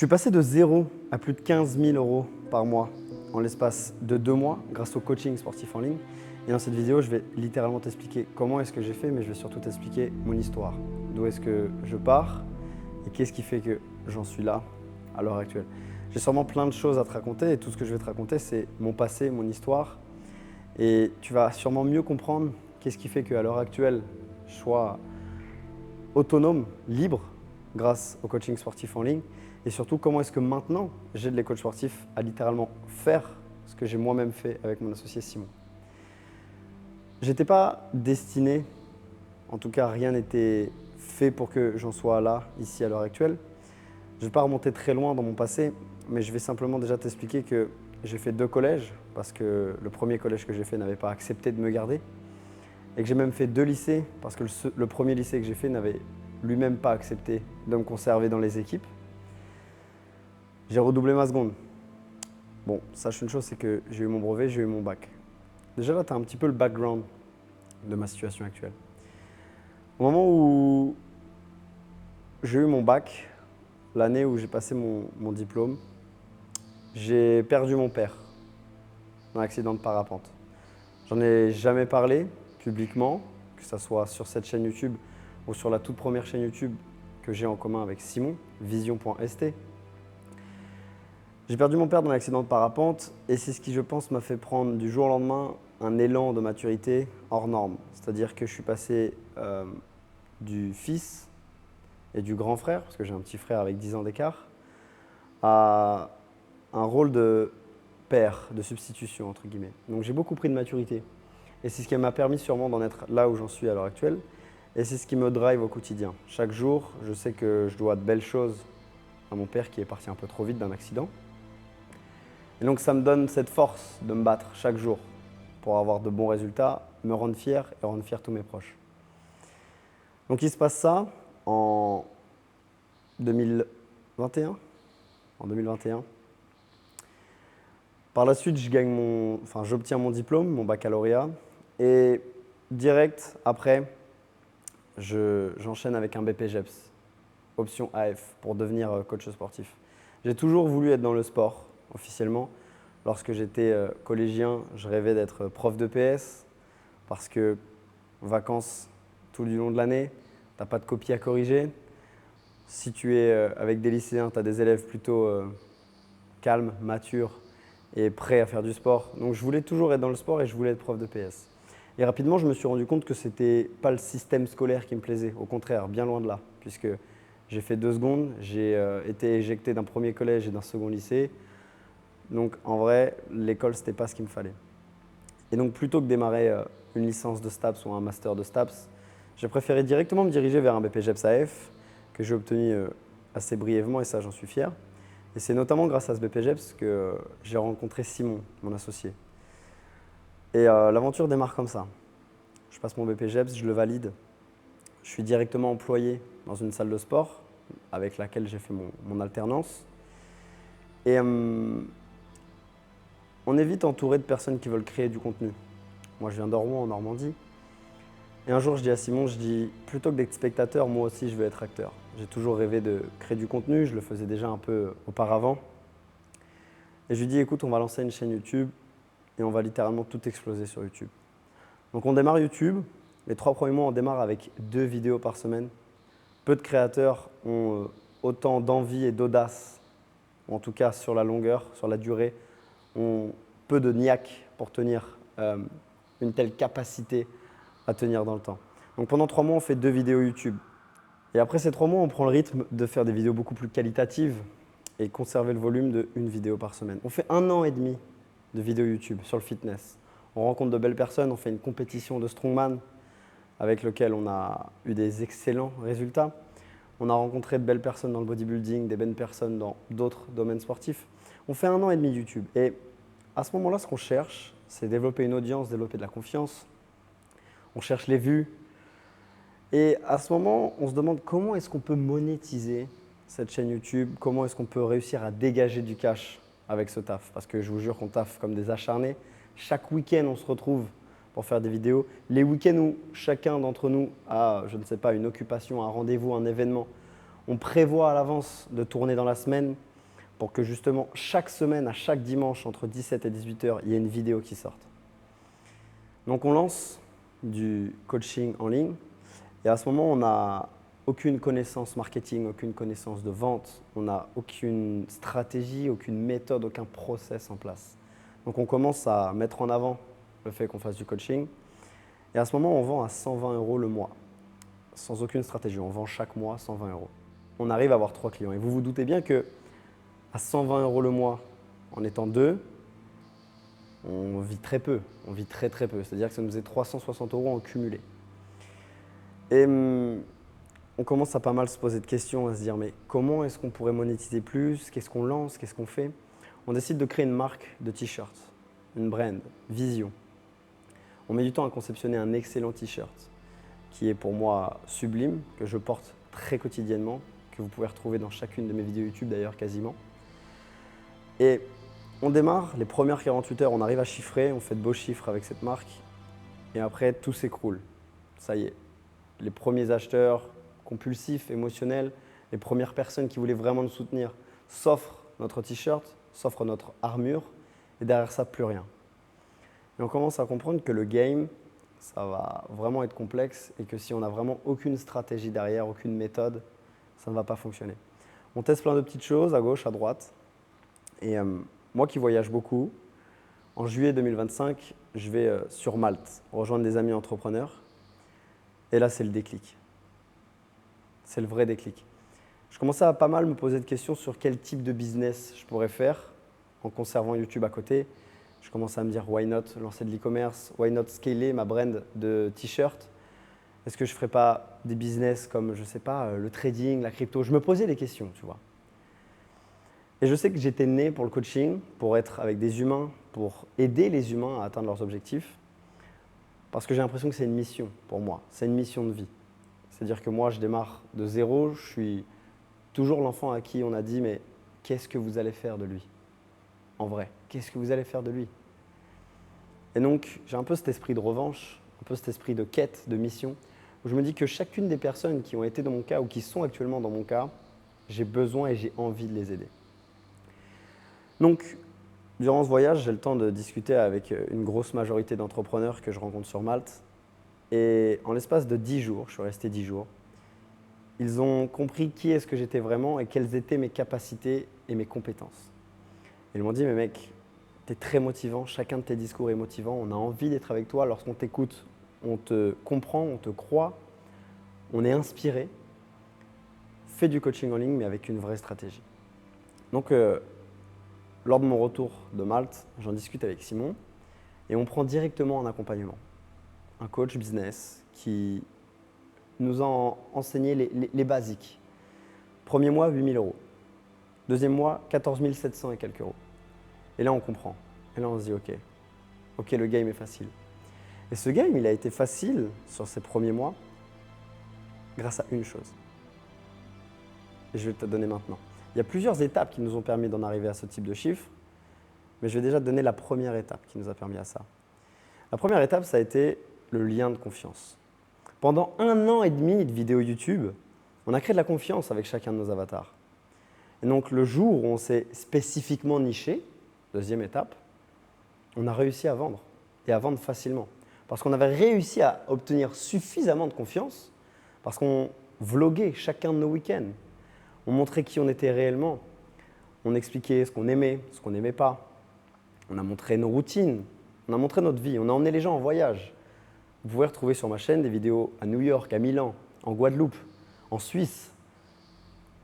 suis passé de 0 à plus de 15 000 € par mois en l'espace de 2 mois grâce au coaching sportif en ligne. Et dans cette vidéo, je vais littéralement t'expliquer comment est-ce que j'ai fait, mais je vais surtout t'expliquer mon histoire. D'où est-ce que je pars et qu'est-ce qui fait que j'en suis là à l'heure actuelle. J'ai sûrement plein de choses à te raconter et tout ce que je vais te raconter, c'est mon passé, mon histoire. Et tu vas sûrement mieux comprendre qu'est-ce qui fait qu'à l'heure actuelle, je sois autonome, libre, grâce au coaching sportif en ligne. Et surtout, comment est-ce que maintenant, j'aide les coachs sportifs à littéralement faire ce que j'ai moi-même fait avec mon associé Simon. J'étais pas destiné, en tout cas rien n'était fait pour que j'en sois là, ici à l'heure actuelle. Je ne vais pas remonter très loin dans mon passé, mais je vais simplement déjà t'expliquer que j'ai fait 2 collèges, parce que le premier collège que j'ai fait n'avait pas accepté de me garder. Et que j'ai même fait 2 lycées, parce que le premier lycée que j'ai fait n'avait lui-même pas accepté de me conserver dans les équipes. J'ai redoublé ma seconde. Bon, sache une chose, c'est que j'ai eu mon brevet, j'ai eu mon bac. Déjà là, tu as un petit peu le background de ma situation actuelle. Au moment où j'ai eu mon bac, l'année où j'ai passé mon diplôme, j'ai perdu mon père dans un accident de parapente. J'en ai jamais parlé publiquement, que ce soit sur cette chaîne YouTube ou sur la toute première chaîne YouTube que j'ai en commun avec Simon, vision.st. J'ai perdu mon père dans l'accident de parapente et c'est ce qui, je pense, m'a fait prendre du jour au lendemain un élan de maturité hors norme. C'est-à-dire que je suis passé du fils et du grand frère, parce que j'ai un petit frère avec 10 ans d'écart, à un rôle de père, de substitution, entre guillemets. Donc j'ai beaucoup pris de maturité. Et c'est ce qui m'a permis sûrement d'en être là où j'en suis à l'heure actuelle. Et c'est ce qui me drive au quotidien. Chaque jour, je sais que je dois de belles choses à mon père qui est parti un peu trop vite d'un accident. Et donc ça me donne cette force de me battre chaque jour pour avoir de bons résultats, me rendre fier et rendre fier tous mes proches. Donc il se passe ça en 2021. En 2021. Par la suite, j'obtiens mon diplôme, mon baccalauréat. Et direct après, j'enchaîne avec un BPGEPS, option AF, pour devenir coach sportif. J'ai toujours voulu être dans le sport, officiellement. Lorsque j'étais collégien, je rêvais d'être prof de PS parce que vacances tout du long de l'année, tu n'as pas de copie à corriger. Si tu es avec des lycéens, tu as des élèves plutôt calmes, matures et prêts à faire du sport. Donc je voulais toujours être dans le sport et je voulais être prof de PS. Et rapidement, je me suis rendu compte que ce n'était pas le système scolaire qui me plaisait. Au contraire, bien loin de là, puisque j'ai fait 2 secondes, j'ai été éjecté d'un premier collège et d'un second lycée. Donc en vrai, l'école, ce n'était pas ce qu'il me fallait. Et donc plutôt que démarrer une licence de STAPS ou un master de STAPS, j'ai préféré directement me diriger vers un BPGEPS AF que j'ai obtenu assez brièvement et ça, j'en suis fier. Et c'est notamment grâce à ce BPGEPS que j'ai rencontré Simon, mon associé. Et l'aventure démarre comme ça. Je passe mon BPGEPS, je le valide. Je suis directement employé dans une salle de sport avec laquelle j'ai fait mon alternance. Et on est vite entouré de personnes qui veulent créer du contenu. Moi, je viens d'Orwon, en Normandie. Et un jour, je dis à Simon, plutôt que d'être spectateur, moi aussi, je veux être acteur. J'ai toujours rêvé de créer du contenu, je le faisais déjà un peu auparavant. Et je lui dis, écoute, on va lancer une chaîne YouTube et on va littéralement tout exploser sur YouTube. Donc on démarre YouTube. Les 3 premiers mois, on démarre avec 2 vidéos par semaine. Peu de créateurs ont autant d'envie et d'audace, ou en tout cas sur la longueur, sur la durée, ont peu de niaque pour tenir une telle capacité à tenir dans le temps. Donc pendant 3 mois, on fait 2 vidéos YouTube. Et après ces 3 mois, on prend le rythme de faire des vidéos beaucoup plus qualitatives et conserver le volume de 1 vidéo par semaine. On fait 1 an et demi de vidéos YouTube sur le fitness. On rencontre de belles personnes, on fait une compétition de strongman avec lequel on a eu des excellents résultats. On a rencontré de belles personnes dans le bodybuilding, des belles personnes dans d'autres domaines sportifs. On fait 1 an et demi YouTube. Et à ce moment-là, ce qu'on cherche, c'est développer une audience, développer de la confiance. On cherche les vues. Et à ce moment, on se demande comment est-ce qu'on peut monétiser cette chaîne YouTube, comment est-ce qu'on peut réussir à dégager du cash avec ce taf. Parce que je vous jure qu'on taffe comme des acharnés. Chaque week-end, on se retrouve pour faire des vidéos. Les week-ends où chacun d'entre nous a, une occupation, un rendez-vous, un événement, on prévoit à l'avance de tourner dans la semaine. pour que justement chaque semaine, à chaque dimanche, entre 17 et 18 heures, il y ait une vidéo qui sorte. Donc on lance du coaching en ligne et à ce moment, on n'a aucune connaissance marketing, aucune connaissance de vente, on n'a aucune stratégie, aucune méthode, aucun process en place. Donc on commence à mettre en avant le fait qu'on fasse du coaching et à ce moment, on vend à 120 € le mois, sans aucune stratégie. On vend chaque mois 120 €. On arrive à avoir 3 clients et vous vous doutez bien que à 120 € le mois, en étant 2, on vit très peu, on vit très peu. C'est-à-dire que ça nous faisait 360 € en cumulé. Et on commence à pas mal se poser de questions, à se dire mais comment est-ce qu'on pourrait monétiser plus? Qu'est-ce qu'on lance? Qu'est-ce qu'on fait? On décide de créer une marque de t-shirt, une brand, vision. On met du temps à conceptionner un excellent t-shirt qui est pour moi sublime, que je porte très quotidiennement, que vous pouvez retrouver dans chacune de mes vidéos YouTube d'ailleurs quasiment. Et on démarre, les premières 48 heures, on arrive à chiffrer, on fait de beaux chiffres avec cette marque et après tout s'écroule. Ça y est, les premiers acheteurs compulsifs, émotionnels, les premières personnes qui voulaient vraiment nous soutenir s'offrent notre t-shirt, s'offrent notre armure et derrière ça, plus rien. Et on commence à comprendre que le game, ça va vraiment être complexe et que si on n'a vraiment aucune stratégie derrière, aucune méthode, ça ne va pas fonctionner. On teste plein de petites choses à gauche, à droite. Et moi qui voyage beaucoup, en juillet 2025, je vais sur Malte rejoindre des amis entrepreneurs. Et là, c'est le déclic. C'est le vrai déclic. Je commençais à pas mal me poser de questions sur quel type de business je pourrais faire en conservant YouTube à côté. Je commençais à me dire why not lancer de l'e-commerce, why not scaler ma brand de t-shirt. Est-ce que je ne ferais pas des business comme, je ne sais pas, le trading, la crypto? Je me posais des questions, tu vois. Et je sais que j'étais né pour le coaching, pour être avec des humains, pour aider les humains à atteindre leurs objectifs. Parce que j'ai l'impression que c'est une mission pour moi, c'est une mission de vie. C'est-à-dire que moi, je démarre de zéro, je suis toujours l'enfant à qui on a dit « mais qu'est-ce que vous allez faire de lui ?» En vrai, qu'est-ce que vous allez faire de lui? Et donc, j'ai un peu cet esprit de revanche, un peu cet esprit de quête, de mission, où je me dis que chacune des personnes qui ont été dans mon cas ou qui sont actuellement dans mon cas, j'ai besoin et j'ai envie de les aider. Donc, durant ce voyage, j'ai le temps de discuter avec une grosse majorité d'entrepreneurs que je rencontre sur Malte. Et en l'espace de 10 jours, je suis resté 10 jours, ils ont compris qui est-ce que j'étais vraiment et quelles étaient mes capacités et mes compétences. Ils m'ont dit, mais mec, tu es très motivant, chacun de tes discours est motivant, on a envie d'être avec toi, lorsqu'on t'écoute, on te comprend, on te croit, on est inspiré. Fais du coaching en ligne, mais avec une vraie stratégie. Donc, lors de mon retour de Malte, j'en discute avec Simon et on prend directement un accompagnement. Un coach business qui nous a enseigné les basiques. Premier mois, 8 000 €. Deuxième mois, 14 700 et quelques euros. Et là, on comprend. Et là, on se dit, ok, le game est facile. Et ce game, il a été facile sur ces premiers mois grâce à une chose. Et je vais te la donner maintenant. Il y a plusieurs étapes qui nous ont permis d'en arriver à ce type de chiffre, mais je vais déjà te donner la première étape qui nous a permis à ça. La première étape, ça a été le lien de confiance. Pendant 1 an et demi de vidéos YouTube, on a créé de la confiance avec chacun de nos avatars. Et donc, le jour où on s'est spécifiquement niché, deuxième étape, on a réussi à vendre et à vendre facilement. Parce qu'on avait réussi à obtenir suffisamment de confiance, parce qu'on vloguait chacun de nos week-ends. On montrait qui on était réellement. On expliquait ce qu'on aimait, ce qu'on n'aimait pas. On a montré nos routines, on a montré notre vie, on a emmené les gens en voyage. Vous pouvez retrouver sur ma chaîne des vidéos à New York, à Milan, en Guadeloupe, en Suisse,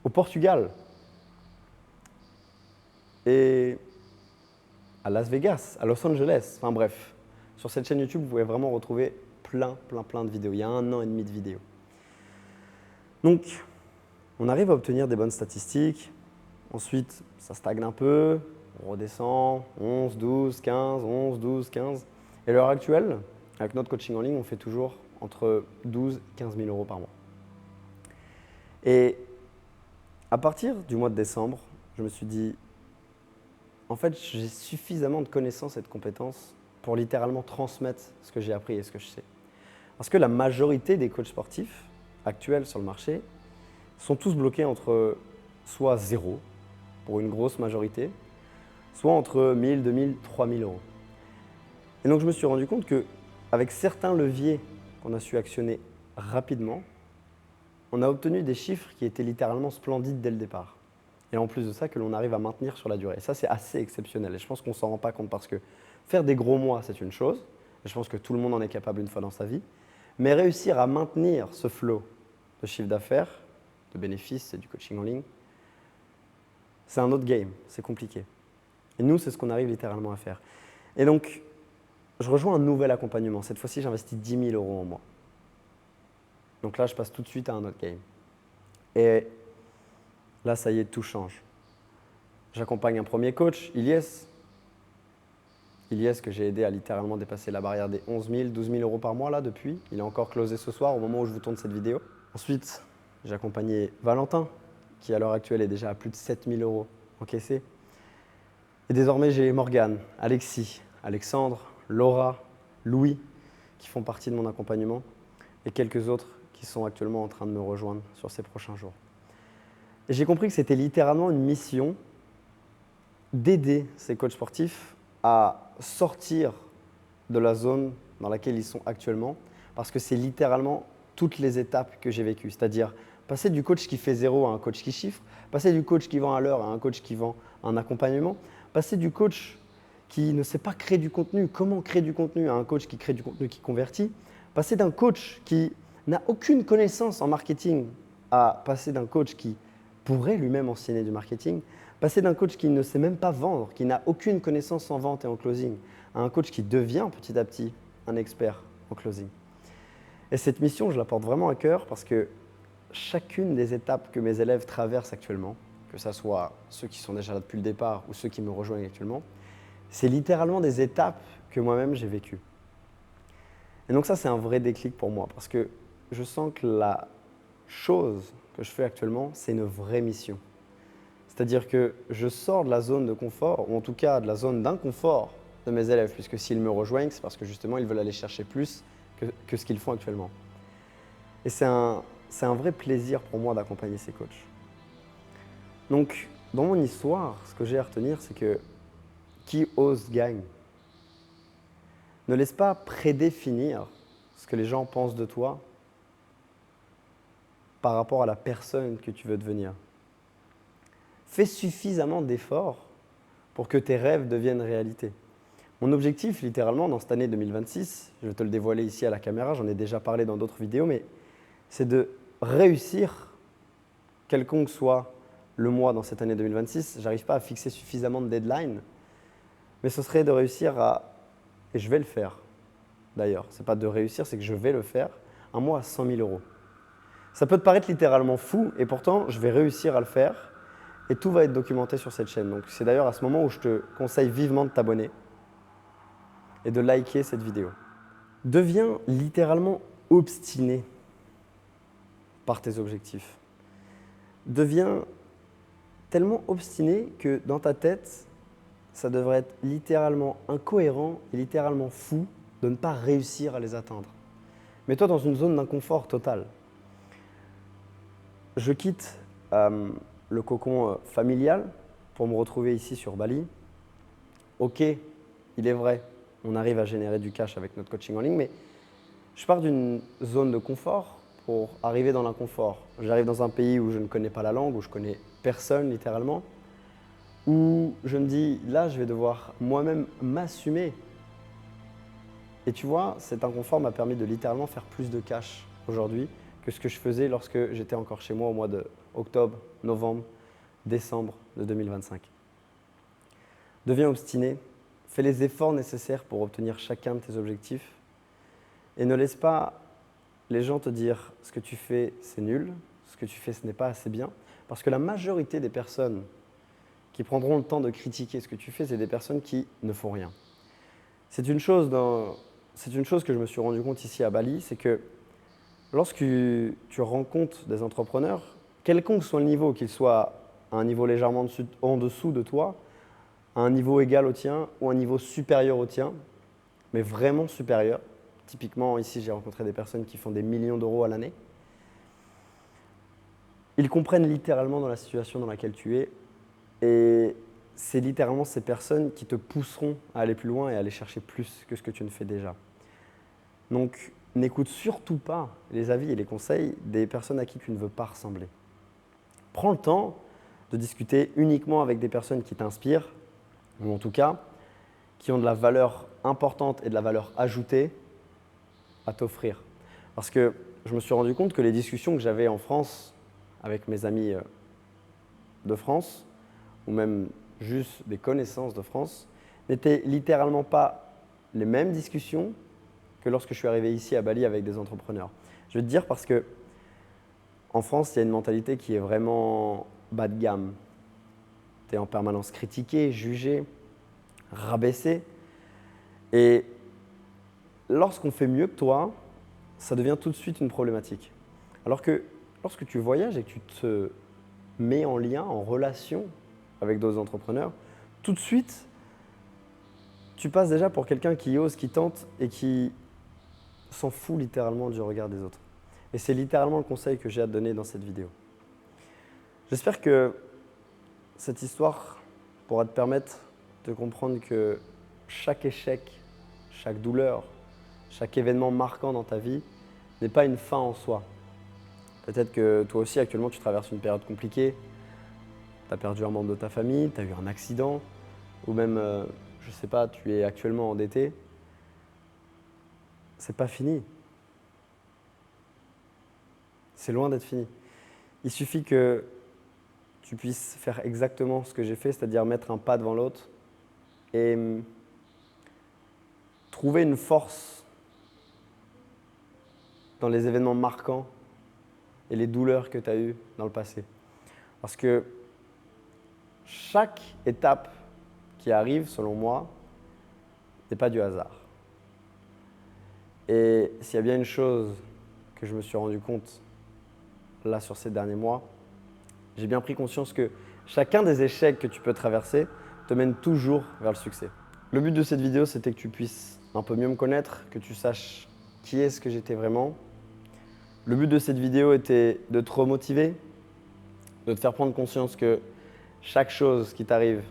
au Portugal et à Las Vegas, à Los Angeles. Enfin bref, sur cette chaîne YouTube, vous pouvez vraiment retrouver plein de vidéos. Il y a 1 an et demi de vidéos. Donc, on arrive à obtenir des bonnes statistiques. Ensuite, ça stagne un peu. On redescend, 11, 12, 15, 11, 12, 15. Et à l'heure actuelle, avec notre coaching en ligne, on fait toujours entre 12 et 15 000 € par mois. Et à partir du mois de décembre, je me suis dit, en fait, j'ai suffisamment de connaissances et de compétences pour littéralement transmettre ce que j'ai appris et ce que je sais. Parce que la majorité des coachs sportifs actuels sur le marché sont tous bloqués entre soit 0, pour une grosse majorité, soit entre 1000, 2000, 3000 euros. Et donc je me suis rendu compte qu'avec certains leviers qu'on a su actionner rapidement, on a obtenu des chiffres qui étaient littéralement splendides dès le départ. Et en plus de ça, que l'on arrive à maintenir sur la durée. Et ça, c'est assez exceptionnel. Et je pense qu'on ne s'en rend pas compte parce que faire des gros mois, c'est une chose. Et je pense que tout le monde en est capable une fois dans sa vie. Mais réussir à maintenir ce flow de chiffre d'affaires, de bénéfices et du coaching en ligne, c'est un autre game. C'est compliqué. Et nous, c'est ce qu'on arrive littéralement à faire. Et donc, je rejoins un nouvel accompagnement. Cette fois-ci, j'investis 10 000 euros en mois. Donc là, je passe tout de suite à un autre game. Et là, ça y est, tout change. J'accompagne un premier coach, Ilyes. Ilyes, que j'ai aidé à littéralement dépasser la barrière des 11 000, 12 000 euros par mois là depuis. Il est encore closé ce soir au moment où je vous tourne cette vidéo. Ensuite, j'ai accompagné Valentin, qui à l'heure actuelle est déjà à plus de 7 000 euros encaissés. Et désormais, j'ai Morgane, Alexis, Alexandre, Laura, Louis, qui font partie de mon accompagnement, et quelques autres qui sont actuellement en train de me rejoindre sur ces prochains jours. Et j'ai compris que c'était littéralement une mission d'aider ces coachs sportifs à sortir de la zone dans laquelle ils sont actuellement, parce que c'est littéralement toutes les étapes que j'ai vécues. C'est-à-dire passer du coach qui fait 0 à un coach qui chiffre, passer du coach qui vend à l'heure à un coach qui vend un accompagnement, passer du coach qui ne sait pas créer du contenu, comment créer du contenu, à un coach qui crée du contenu qui convertit, passer d'un coach qui n'a aucune connaissance en marketing à passer d'un coach qui pourrait lui-même enseigner du marketing, passer d'un coach qui ne sait même pas vendre, qui n'a aucune connaissance en vente et en closing, à un coach qui devient petit à petit un expert en closing. Et cette mission, je la porte vraiment à cœur parce que chacune des étapes que mes élèves traversent actuellement, que ce soit ceux qui sont déjà là depuis le départ ou ceux qui me rejoignent actuellement, c'est littéralement des étapes que moi-même j'ai vécues. Et donc ça, c'est un vrai déclic pour moi parce que je sens que la chose que je fais actuellement, c'est une vraie mission. C'est-à-dire que je sors de la zone de confort, ou en tout cas de la zone d'inconfort de mes élèves, puisque s'ils me rejoignent, c'est parce que justement, ils veulent aller chercher plus que ce qu'ils font actuellement. Et c'est un vrai plaisir pour moi d'accompagner ces coachs. Donc, dans mon histoire, ce que j'ai à retenir, c'est que qui ose gagne. Ne laisse pas prédéfinir ce que les gens pensent de toi par rapport à la personne que tu veux devenir. Fais suffisamment d'efforts pour que tes rêves deviennent réalité. Mon objectif, littéralement, dans cette année 2026, je vais te le dévoiler ici à la caméra, j'en ai déjà parlé dans d'autres vidéos, mais c'est de réussir, quelconque soit le mois dans cette année 2026. Je n'arrive pas à fixer suffisamment de deadline, mais ce serait de réussir à, et je vais le faire d'ailleurs, ce n'est pas de réussir, c'est que je vais le faire, un mois à 100 000 euros. Ça peut te paraître littéralement fou, et pourtant, je vais réussir à le faire, et tout va être documenté sur cette chaîne. Donc c'est d'ailleurs à ce moment où je te conseille vivement de t'abonner et de liker cette vidéo. Deviens littéralement obstiné par tes objectifs. Deviens tellement obstiné que dans ta tête, ça devrait être littéralement incohérent et littéralement fou de ne pas réussir à les atteindre. Mets-toi dans une zone d'inconfort total. Je quitte le cocon familial pour me retrouver ici sur Bali. Ok, il est vrai, on arrive à générer du cash avec notre coaching en ligne, mais je pars d'une zone de confort pour arriver dans l'inconfort. J'arrive dans un pays où je ne connais pas la langue, où je connais personne littéralement, où je me dis, là, je vais devoir moi-même m'assumer. Et tu vois, cet inconfort m'a permis de littéralement faire plus de cash aujourd'hui que ce que je faisais lorsque j'étais encore chez moi au mois de octobre, novembre, décembre de 2025. Deviens obstiné, fais les efforts nécessaires pour obtenir chacun de tes objectifs et ne laisse pas les gens te dire ce que tu fais c'est nul, ce que tu fais ce n'est pas assez bien, parce que la majorité des personnes qui prendront le temps de critiquer ce que tu fais, c'est des personnes qui ne font rien. C'est une chose que je me suis rendu compte ici à Bali, c'est que lorsque tu rencontres des entrepreneurs, quelconque soit le niveau, qu'il soit à un niveau légèrement en dessous de toi, à un niveau égal au tien ou un niveau supérieur au tien, mais vraiment supérieur. Typiquement, ici, j'ai rencontré des personnes qui font des millions d'euros à l'année. Ils comprennent littéralement dans la situation dans laquelle tu es Et c'est littéralement ces personnes qui te pousseront à aller plus loin et à aller chercher plus que ce que tu ne fais déjà. Donc, n'écoute surtout pas les avis et les conseils des personnes à qui tu ne veux pas ressembler. Prends le temps de discuter uniquement avec des personnes qui t'inspirent, ou en tout cas, qui ont de la valeur importante et de la valeur ajoutée à t'offrir. Parce que je me suis rendu compte que les discussions que j'avais en France avec mes amis de France, ou même juste des connaissances de France, n'étaient littéralement pas les mêmes discussions que lorsque je suis arrivé ici à Bali avec des entrepreneurs. Je vais te dire parce que en France, il y a une mentalité qui est vraiment bas de gamme. Tu es en permanence critiqué, jugé, rabaissé. Et lorsqu'on fait mieux que toi, ça devient tout de suite une problématique. Alors que lorsque tu voyages et que tu te mets en lien, en relation avec d'autres entrepreneurs, tout de suite, tu passes déjà pour quelqu'un qui ose, qui tente et qui s'en fout littéralement du regard des autres. Et c'est littéralement le conseil que j'ai à te donner dans cette vidéo. J'espère que cette histoire pourra te permettre de comprendre que chaque échec, chaque douleur, chaque événement marquant dans ta vie n'est pas une fin en soi. Peut-être que toi aussi actuellement tu traverses une période compliquée, tu as perdu un membre de ta famille, tu as eu un accident, ou même, je ne sais pas, tu es actuellement endetté. C'est pas fini. C'est loin d'être fini. Il suffit que tu puisses faire exactement ce que j'ai fait, c'est-à-dire mettre un pas devant l'autre et trouver une force dans les événements marquants et les douleurs que tu as eues dans le passé. Parce que chaque étape qui arrive, selon moi, n'est pas du hasard. Et s'il y a bien une chose que je me suis rendu compte là sur ces derniers mois, j'ai bien pris conscience que chacun des échecs que tu peux traverser te mène toujours vers le succès. Le but de cette vidéo, c'était que tu puisses un peu mieux me connaître, que tu saches qui est-ce que j'étais vraiment. Le but de cette vidéo était de te remotiver, de te faire prendre conscience que chaque chose qui t'arrive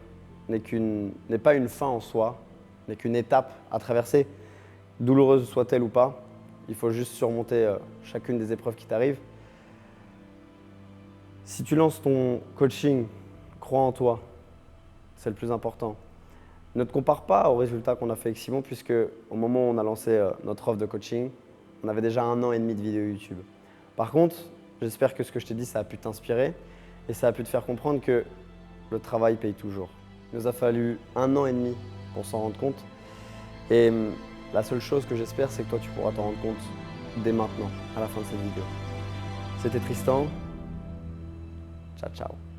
n'est pas une fin en soi, n'est qu'une étape à traverser, douloureuse soit-elle ou pas. Il faut juste surmonter chacune des épreuves qui t'arrivent. Si tu lances ton coaching, crois en toi, c'est le plus important. Ne te compare pas aux résultats qu'on a fait avec Simon, puisque au moment où on a lancé notre offre de coaching, on avait déjà 1 an et demi de vidéos YouTube. Par contre, j'espère que ce que je t'ai dit, ça a pu t'inspirer et ça a pu te faire comprendre que le travail paye toujours. Il nous a fallu 1 an et demi pour s'en rendre compte. Et la seule chose que j'espère, c'est que toi, tu pourras t'en rendre compte dès maintenant, à la fin de cette vidéo. C'était Tristan. Ciao, ciao.